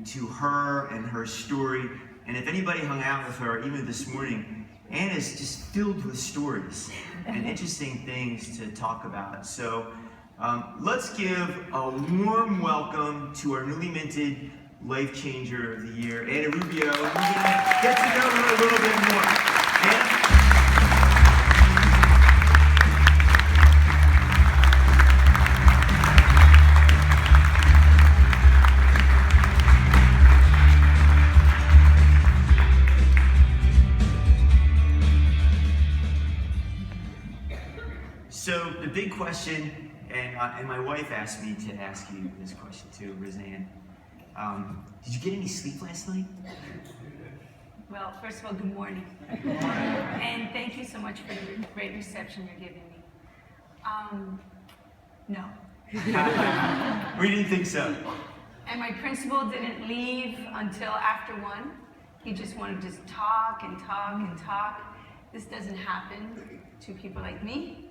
into her and her story. And if anybody hung out with her, even this morning, Anna's just filled with stories and interesting things to talk about. So let's give a warm welcome to our newly minted Life Changer of the Year, Anna Rubio. We're going to get to know her a little bit more. Anna? So the big question, and my wife asked me to ask you this question too, Roseanne. Did you get any sleep last night? Well, first of all, good morning. And thank you so much for the great reception you're giving me. No. We didn't think so. And my principal didn't leave until after 1. He just wanted to talk and talk and talk. This doesn't happen to people like me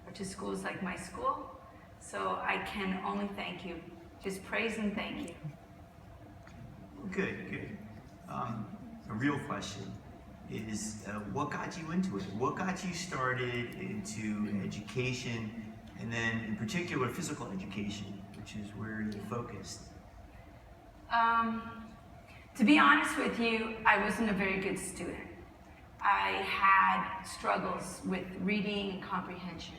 or to schools like my school. So I can only thank you. Just praise and thank you. Good, good. A real question is, what got you into it? What got you started into education, and then in particular physical education, which is where you focused? To be honest with you, I wasn't a very good student. I had struggles with reading and comprehension.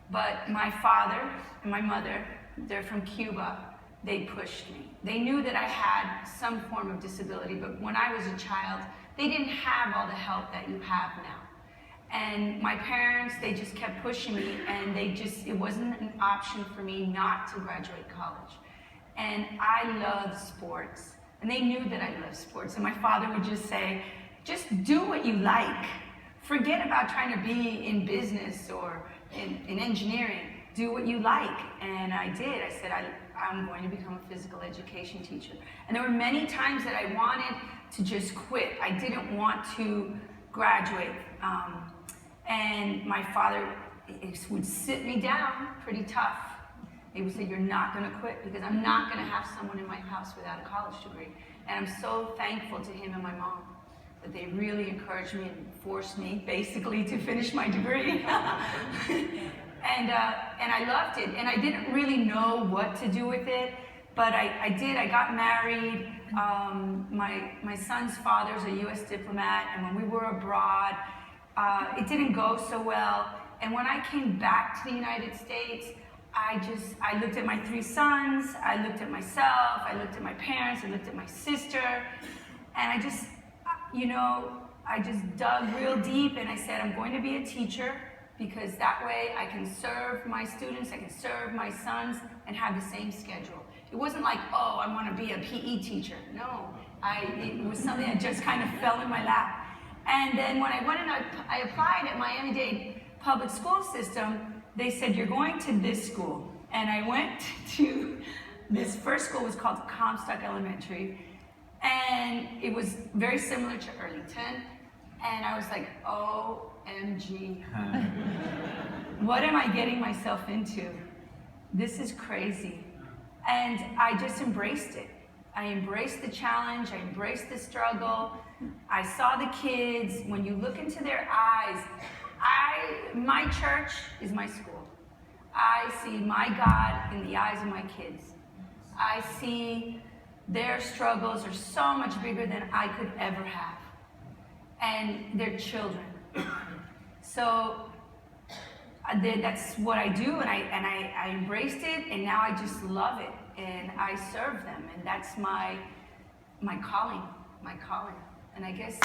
But my father and my mother, they're from Cuba, they pushed me. They knew that I had some form of disability, but when I was a child, they didn't have all the help that you have now. And my parents, they just kept pushing me, and it wasn't an option for me not to graduate college. And I loved sports, and they knew that I loved sports. And my father would just say, just do what you like. Forget about trying to be in business or in engineering. Do what you like. And I did. I said, I'm going to become a physical education teacher. And there were many times that I wanted to just quit. I didn't want to graduate. And my father would sit me down pretty tough. He would say, you're not going to quit, because I'm not going to have someone in my house without a college degree. And I'm so thankful to him and my mom that they really encouraged me and forced me basically to finish my degree. And I loved it, and I didn't really know what to do with it, but I did. I got married. My son's father's a U.S. diplomat, and when we were abroad, it didn't go so well. And when I came back to the United States, I looked at my 3 sons, I looked at myself, I looked at my parents, I looked at my sister, and I just dug real deep, and I said, I'm going to be a teacher, because that way I can serve my students, I can serve my sons, and have the same schedule. It wasn't like, oh, I want to be a PE teacher. No, it was something that just kind of fell in my lap. And then when I went and I applied at Miami-Dade public school system, they said, you're going to this school. And I went to this first school, was called Comstock Elementary, and it was very similar to Earlington. And I was like, OMG, what am I getting myself into? This is crazy. And I just embraced it. I embraced the challenge, I embraced the struggle. I saw the kids. When you look into their eyes, my church is my school. I see my God in the eyes of my kids. I see their struggles are so much bigger than I could ever have. And they're children. So that's what I do, and I embraced it, and now I just love it, and I serve them, and that's my calling, and I guess,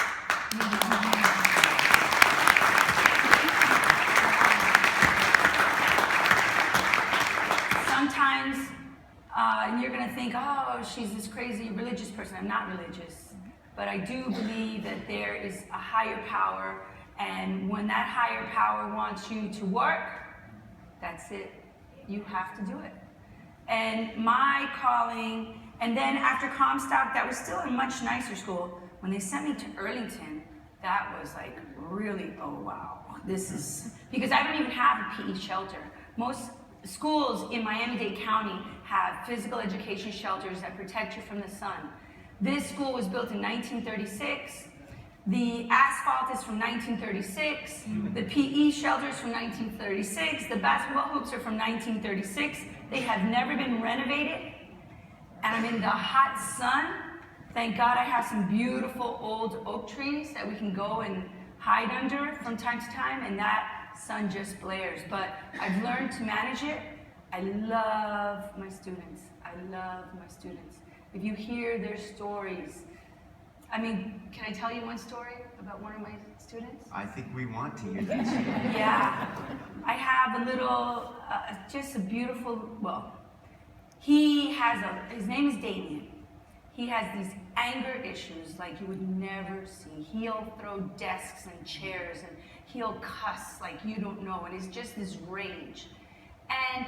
sometimes you're gonna think, oh, she's this crazy religious person. I'm not religious, but I do believe that there is a higher power, and when that higher power wants you to work, that's it. You have to do it. And my calling, and then after Comstock, that was still a much nicer school. When they sent me to Earlington, that was like really, oh wow, this is, because I don't even have a PE shelter. Most schools in Miami-Dade County have physical education shelters that protect you from the sun. This school was built in 1936. The asphalt is from 1936. The PE shelter is from 1936. The basketball hoops are from 1936. They have never been renovated. And I'm in the hot sun. Thank God I have some beautiful old oak trees that we can go and hide under from time to time, and that sun just blares. But I've learned to manage it. I love my students. I love my students. If you hear their stories, I mean, can I tell you one story about one of my students? I think we want to hear this. Yeah. I have a little, just a beautiful, well, his name is Damien. He has these anger issues like you would never see. He'll throw desks and chairs, and he'll cuss like you don't know, and it's just this rage. And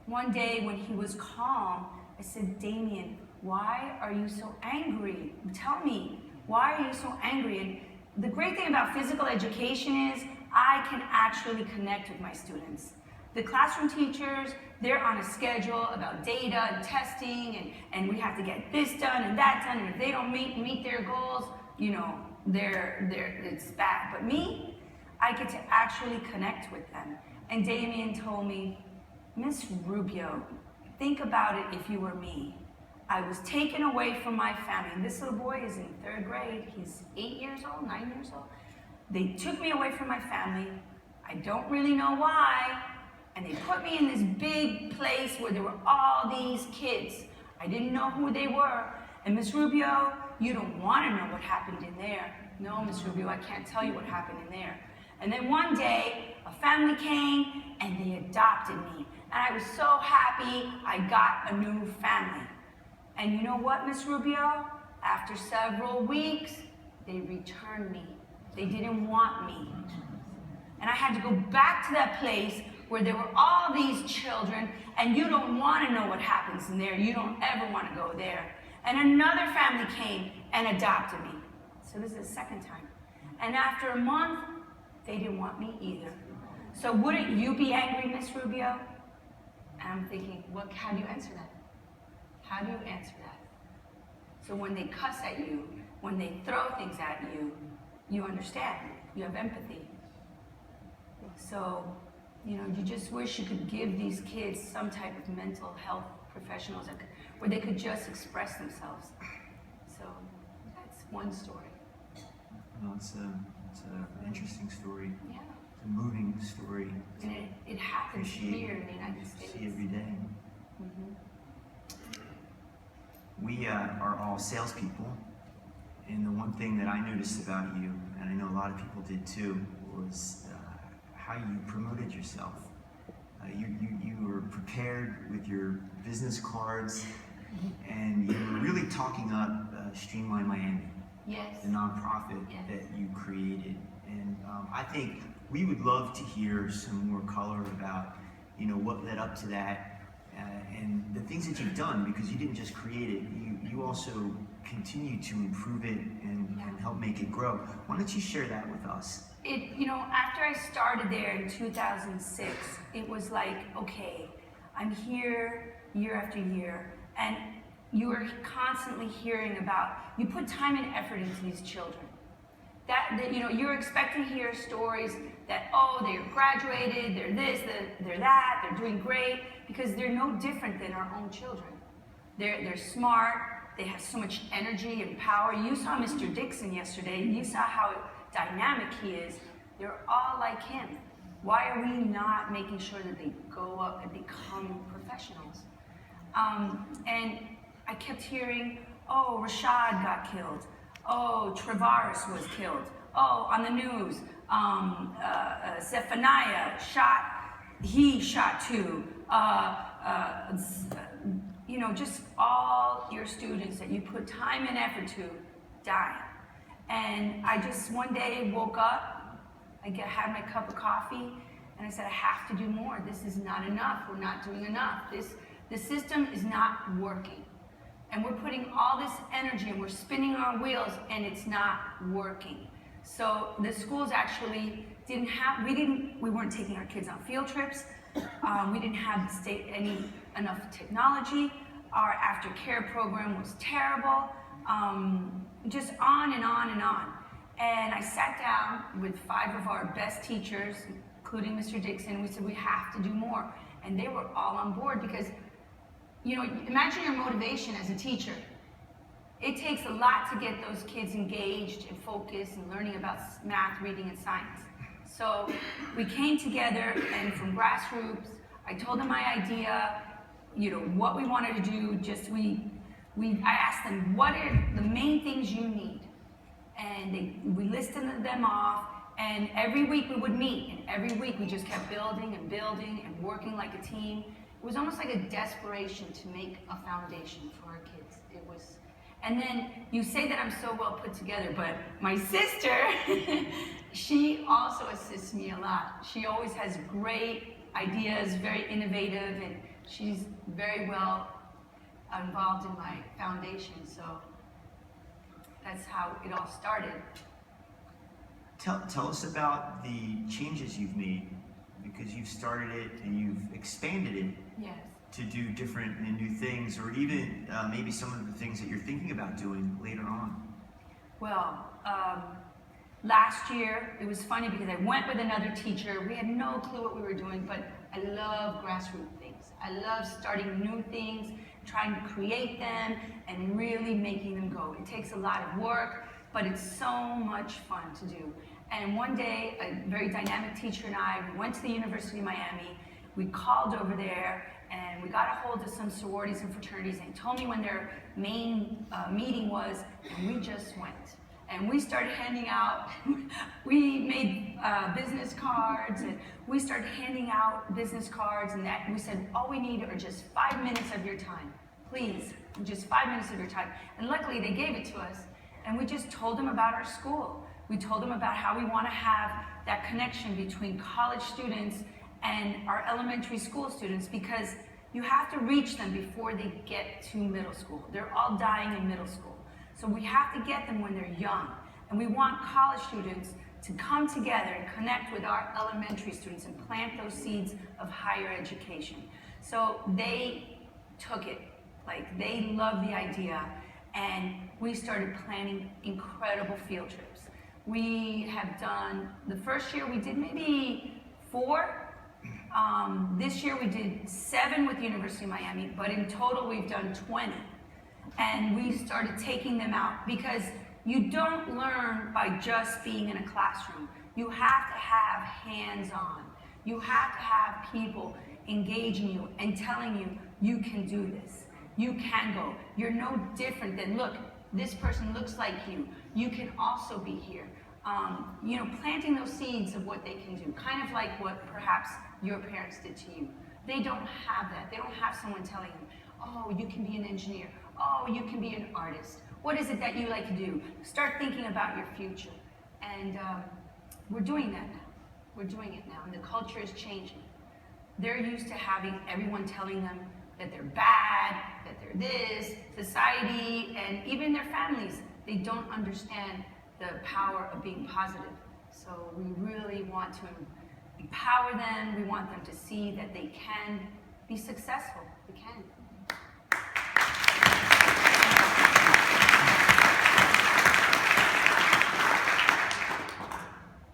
one day when he was calm, I said, Damien, why are you so angry? Tell me, why are you so angry? And the great thing about physical education is I can actually connect with my students. The classroom teachers, they're on a schedule about data and testing, and we have to get this done and that done, and if they don't meet their goals, you know, it's bad. But me, I get to actually connect with them. And Damien told me, Miss Rubio, think about it if you were me. I was taken away from my family. And this little boy is in 3rd grade. He's 8 years old, 9 years old. They took me away from my family. I don't really know why. And they put me in this big place where there were all these kids. I didn't know who they were. And Miss Rubio, you don't want to know what happened in there. No, Miss Rubio, I can't tell you what happened in there. And then one day, a family came and they adopted me. And I was so happy I got a new family. And you know what, Miss Rubio? After several weeks, they returned me. They didn't want me. And I had to go back to that place where there were all these children, and you don't want to know what happens in there. You don't ever want to go there. And another family came and adopted me. So this is the 2nd time. And after a month, they didn't want me either. So wouldn't you be angry, Miss Rubio? And I'm thinking, how do you answer that? How do you answer that? So when they cuss at you, when they throw things at you, you understand. You have empathy. So, you know, you just wish you could give these kids some type of mental health professionals where they could just express themselves. So that's one story. Well, it's an interesting story. Yeah. It's a moving story. And it happens here in the United States. See every day. Mm-hmm. We are all salespeople, and the one thing that I noticed about you, and I know a lot of people did too, was how you promoted yourself. You were prepared with your business cards, and you were really talking up Streamline Miami, Yes. the nonprofit Yes. that you created. And I think we would love to hear some more color about, you know, what led up to that. And the things that you've done, because you didn't just create it, you also continue to improve it and help make it grow. Why don't you share that with us? You know, after I started there in 2006, it was like, okay, I'm here year after year, and you are constantly hearing about, you put time and effort into these children. That you know, you're expecting to hear stories that, oh, they're graduated, they're this, they're that, they're doing great, because they're no different than our own children. They're smart, they have so much energy and power. You saw Mr. Dixon yesterday, and you saw how dynamic he is. They're all like him. Why are we not making sure that they go up and become professionals? And I kept hearing, oh, Rashad got killed. Oh, Travaris was killed. Oh, on the news, Zephaniah shot too. You know, just all your students that you put time and effort to die. And I just one day woke up, had my cup of coffee, and I said, I have to do more. This is not enough. We're not doing enough. The system is not working. And we're putting all this energy and we're spinning our wheels and it's not working. So the schools actually we weren't taking our kids on field trips. We didn't have enough technology. Our aftercare program was terrible. just on and on and on. And I sat down with 5 of our best teachers, including Mr. Dixon. We said, we have to do more. And they were all on board because, you know, imagine your motivation as a teacher. It takes a lot to get those kids engaged and focused and learning about math, reading, and science. So we came together, and from grassroots, I told them my idea, you know, what we wanted to do. I asked them, what are the main things you need? And we listed them off, and every week we would meet, and every week we just kept building and building and working like a team. It was almost like a desperation to make a foundation for our kids. It was, and then you say that I'm so well put together, but my sister, she also assists me a lot. She always has great ideas, very innovative, and she's very well involved in my foundation. So that's how it all started. Tell us about the changes you've made, because you've started it and you've expanded it. Yes. To do different and new things, or even maybe some of the things that you're thinking about doing later on. Well, last year, it was funny because I went with another teacher. We had no clue what we were doing, but I love grassroots things. I love starting new things, trying to create them, and really making them go. It takes a lot of work, but it's so much fun to do. And one day, a very dynamic teacher and I, we went to the University of Miami. We called over there, and we got a hold of some sororities and fraternities, and told me when their main meeting was, and we just went. And we started handing out, we made business cards, and we started handing out business cards, and we said, all we need are just 5 minutes of your time. Please, just 5 minutes of your time. And luckily, they gave it to us, and we just told them about our school. We told them about how we want to have that connection between college students and our elementary school students, because you have to reach them before they get to middle school. They're all dying in middle school. So we have to get them when they're young. And we want college students to come together and connect with our elementary students and plant those seeds of higher education. So they took it, like they loved the idea, and we started planning incredible field trips. We have done, the first year we did maybe 4. This year we did 7 with the University of Miami, but in total we've done 20. And we started taking them out, because you don't learn by just being in a classroom. You have to have hands-on. You have to have people engaging you and telling you, you can do this. You can go. You're no different than, look, this person looks like you. You can also be here. You know, planting those seeds of what they can do, kind of like what perhaps your parents did to you. They don't have that. They don't have someone telling them, oh, you can be an engineer. Oh, you can be an artist. What is it that you like to do? Start thinking about your future. And we're doing that now. We're doing it now, and the culture is changing. They're used to having everyone telling them that they're bad, that they're this, society, and even their families. They don't understand the power of being positive. So we really want to empower them. We want them to see that they can be successful. They can.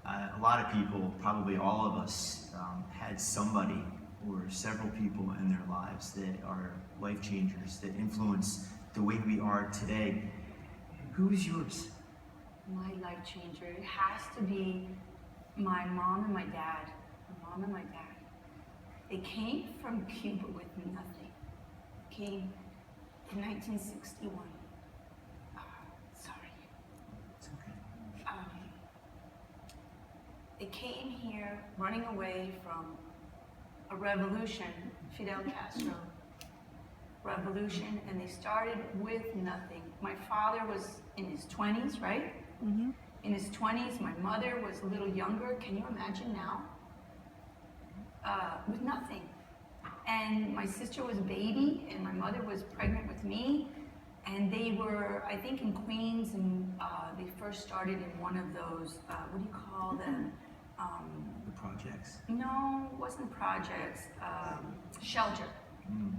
A lot of people, probably all of us, had somebody or several people in their lives that are life changers, that influence the way we are today. Who is yours? My life changer, it has to be my mom and my dad. My mom and my dad. They came from Cuba with nothing. Came in 1961. Sorry. It's okay. They came here running away from a revolution, Fidel Castro revolution, and they started with nothing. My father was in his 20s, right? Mm-hmm. In his 20s, my mother was a little younger. Can you imagine now? With nothing. And my sister was a baby, and my mother was pregnant with me. And they were, I think, in Queens, and they first started in one of those, what do you call them? The projects. No, it wasn't projects. Shelter. Mm.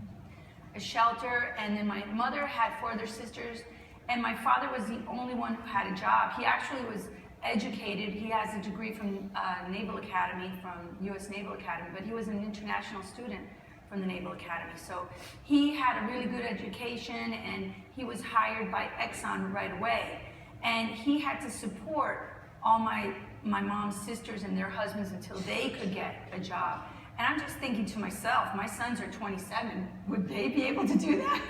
A shelter, and then my mother had 4 other sisters, And my father was the only one who had a job. He actually was educated. He has a degree from Naval Academy, from U.S. Naval Academy, but he was an international student from the Naval Academy. So he had a really good education, and he was hired by Exxon right away. And he had to support all my mom's sisters and their husbands until they could get a job. And I'm just thinking to myself, my sons are 27. Would they be able to do that?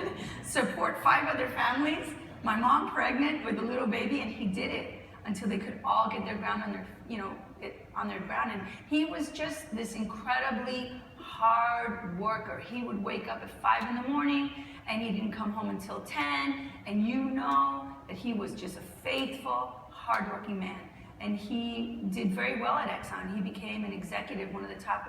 Support 5 other families? My mom pregnant with a little baby, and he did it until they could all get their ground on their, on their ground. And he was just this incredibly hard worker. He would wake up at 5 in the morning, and he didn't come home until 10. And you know that he was just a faithful, hardworking man. And he did very well at Exxon. He became an executive, one of the top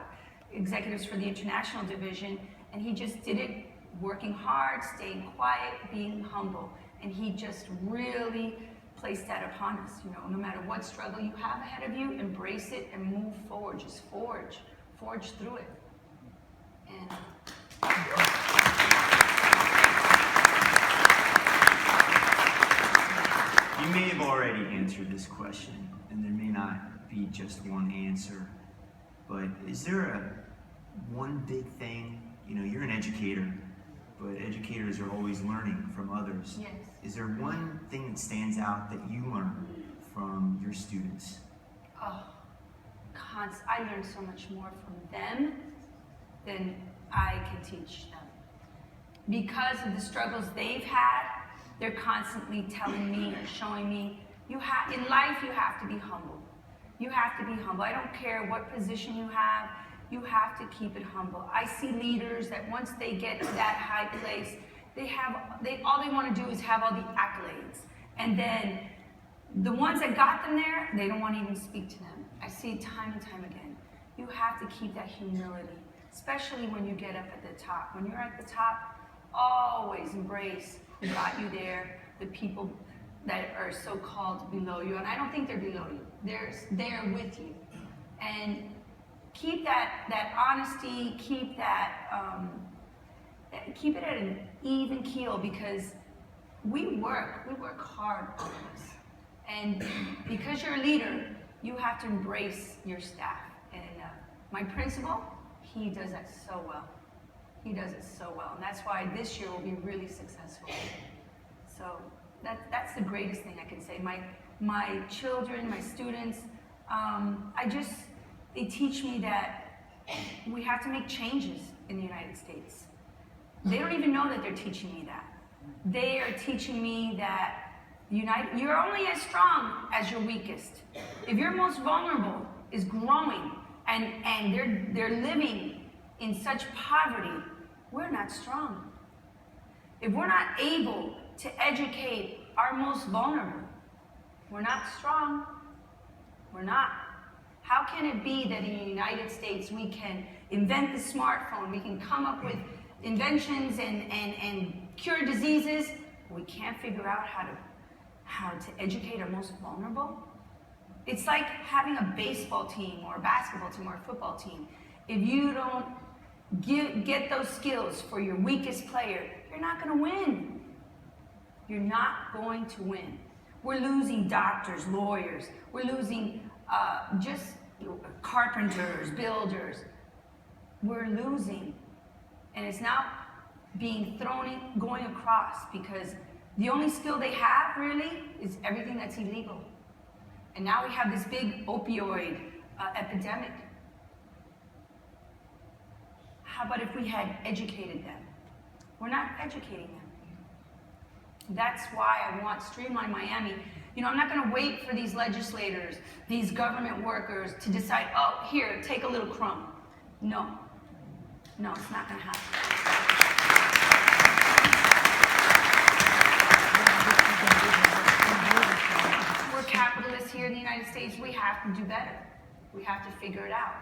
executives for the international division, and he just did it working hard, staying quiet, being humble. And he just really placed that upon us. No matter what struggle you have ahead of you, embrace it and move forward. Just forge through it. And you may have already answered this question, and there may not be just one answer, but is there one big thing? You're an educator, but educators are always learning from others. yes. Is there one thing that stands out that you learn from your students? Oh, I learn so much more from them than I can teach them. Because of the struggles they've had, they're constantly telling me or showing me, in life you have to be humble. You have to be humble. I don't care what position you have to keep it humble. I see leaders that once they get to that high place, all they want to do is have all the accolades. And then the ones that got them there, they don't want to even speak to them. I see it time and time again. You have to keep that humility, especially when you get up at the top. When you're at the top, always embrace who got you there, the people that are so-called below you. And I don't think they're below you. They're there with you. And keep that honesty, keep it at an even keel, because we work hard on this. And because you're a leader, you have to embrace your staff. And my principal, he does that so well. He does it so well. And that's why this year will be really successful. So that's the greatest thing I can say. My children, my students, they teach me that we have to make changes in the United States. They don't even know that they're teaching me that. They are teaching me that you're only as strong as your weakest. If your most vulnerable is growing and they're living in such poverty, we're not strong. If we're not able to educate our most vulnerable, we're not strong. We're not. How can it be that in the United States we can invent the smartphone, we can come up with inventions and cure diseases, but we can't figure out how to educate our most vulnerable? It's like having a baseball team or a basketball team or a football team. If you don't get those skills for your weakest player, you're not going to win. You're not going to win. We're losing doctors, lawyers. We're losing just carpenters, builders. We're losing. And it's now being going across, because the only skill they have really is everything that's illegal. And now we have this big opioid epidemic. How about if we had educated them? We're not educating them. That's why I want Streamline Miami. I'm not going to wait for these legislators, these government workers to decide, oh, here, take a little crumb. No, it's not going to happen. We're capitalists here in the United States. We have to do better. We have to figure it out.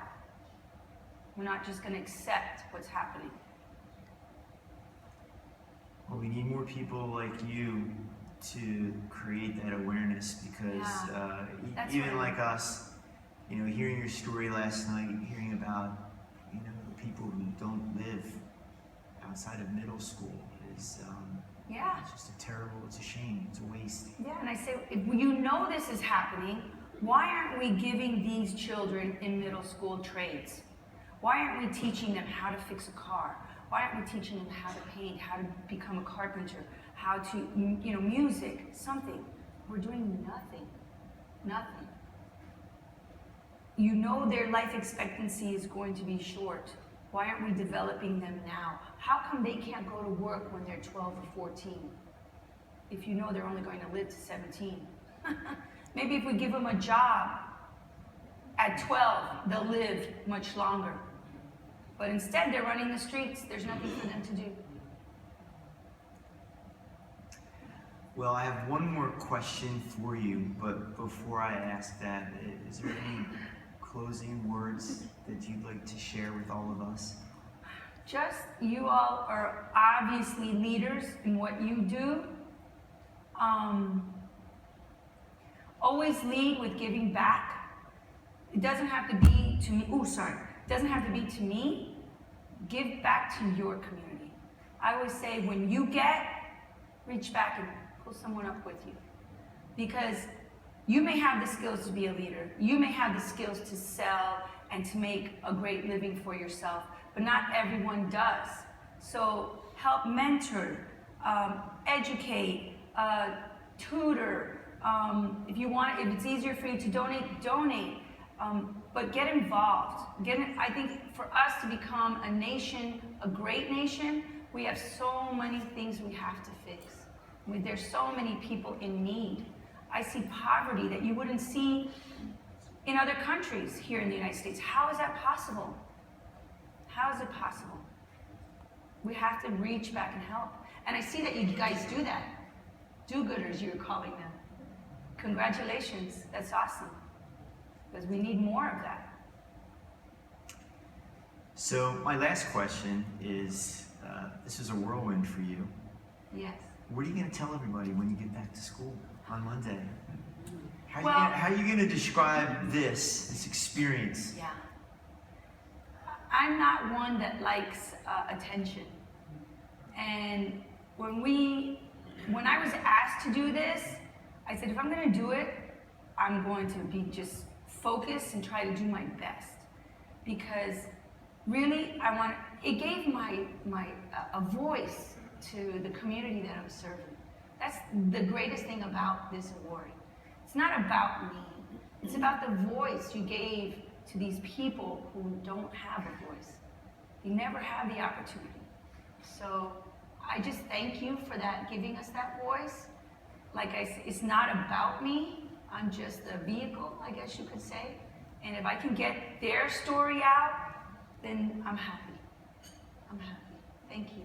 We're not just going to accept what's happening. Well, we need more people like you to create that awareness, because even like us, hearing your story last night, hearing about, the people who don't live outside of middle school is Yeah. It's just it's a shame, it's a waste. Yeah, and I say, if you know this is happening, why aren't we giving these children in middle school trades? Why aren't we teaching them how to fix a car? Why aren't we teaching them how to paint, how to become a carpenter, how to, music, something? We're doing nothing. Nothing. You know their life expectancy is going to be short. Why aren't we developing them now? How come they can't go to work when they're 12 or 14? If you know they're only going to live to 17. Maybe if we give them a job at 12, they'll live much longer. But instead, they're running the streets. There's nothing for them to do. Well, I have one more question for you, but before I ask that, is there any closing words that you'd like to share with all of us? Just, you all are obviously leaders in what you do. Always lead with giving back. It doesn't have to be to me. It doesn't have to be to me. Give back to your community. I always say, when you get, reach back and pull someone up with you. Because you may have the skills to be a leader. You may have the skills to sell and to make a great living for yourself, but not everyone does. So help mentor, educate, tutor. If it's easier for you to donate. But get involved. I think for us to become a nation, a great nation, we have so many things we have to fix. There's so many people in need. I see poverty that you wouldn't see in other countries here in the United States. How is that possible? How is it possible? We have to reach back and help. And I see that you guys do that. Do-gooders, you're calling them. Congratulations, that's awesome. Because we need more of that. So my last question is, this is a whirlwind for you. Yes. What are you going to tell everybody when you get back to school on Monday? How are you going to describe this experience? Yeah. I'm not one that likes attention. And when I was asked to do this, I said, if I'm going to do it, I'm going to be just focused and try to do my best. Because really, it gave a voice to the community that I'm serving. That's the greatest thing about this award. It's not about me. It's about the voice you gave to these people who don't have a voice. They never have the opportunity. So I just thank you for that, giving us that voice. Like I said, it's not about me. I'm just a vehicle, I guess you could say. And if I can get their story out, then I'm happy. I'm happy. Thank you.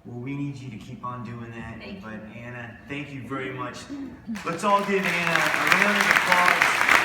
Well, we need you to keep on doing that. Thank you. But Anna, thank you very much. Let's all give Anna a round of applause.